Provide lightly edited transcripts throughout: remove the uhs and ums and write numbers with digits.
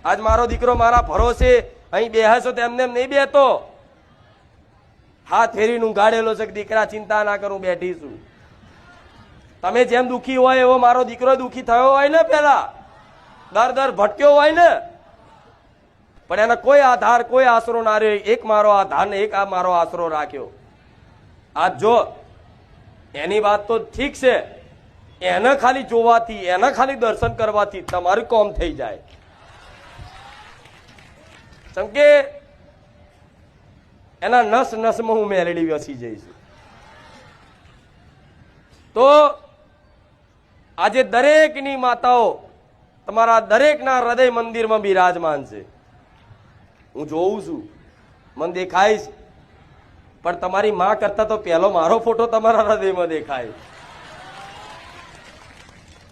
આજ મારો દીકરો મારા ભરોસે અહીં બેહશો તો એમને નહીં બેતો, હાથ ફેરીનું ગાડેલો છે કે દીકરા ચિંતા ના કરું બેઠીશું. તમે જેમ દુખી હોય એવો મારો દીકરો દુખી થયો હોય ને, પેલા દર ભટક્યો હોય ને, પણ એનો કોઈ આધાર કોઈ આશરો ના રહ્યો. એક મારો આધાર ને એક આ મારો આશરો રાખ્યો. આજ જો એની વાત તો ઠીક છે, એને ખાલી જોવાથી એને ખાલી દર્શન કરવાથી તમારું કામ થઈ જાય. કેમ કે એના નસ નસમાં હું મેલડી વસી જઈશું. તો આજે દરેકની માતાઓ તમારા દરેકના હૃદય મંદિરમાં બિરાજમાન છે. હું જોઉં છું, મને દેખાય છે, પણ તમારી માં કરતા તો પહેલો મારો ફોટો તમારા હૃદયમાં દેખાય.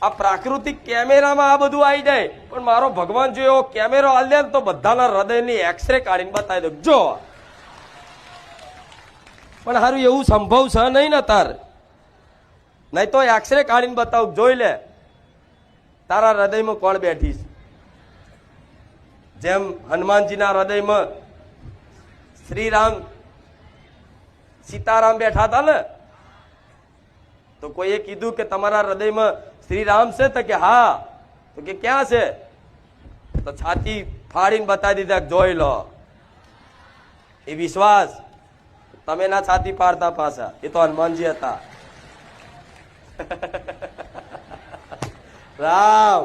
આ પ્રાકૃતિક કેમેરામાં આ બધું આવી જાય, પણ મારો ભગવાન જો એવો કેમેરો હાલ દે તો બધાના હૃદયની એક્સરે કાઢીને બતાવી દો. જો પણ સારું એવું સંભવ છે નહીં ને તાર, નહીં તો એક્સરે કાઢીને બતાવું. જોઈ લે તારા હૃદયમાં કોણ બેઠી છે. જેમ હનુમાનજીના હૃદયમાં શ્રીરામ સીતારામ બેઠા હતા ને, તો કોઈએ કીધું કે તમારા હૃદયમાં શ્રીરામ છે? તો કે હા. તો કે ક્યાં છે? તો છાતી ફાડીને બતાવી દીધા, જોઈ લો. એ વિશ્વાસ તમે ના છાતી પાડતા પાછા, એ તો હનુમાનજી હતા. રામ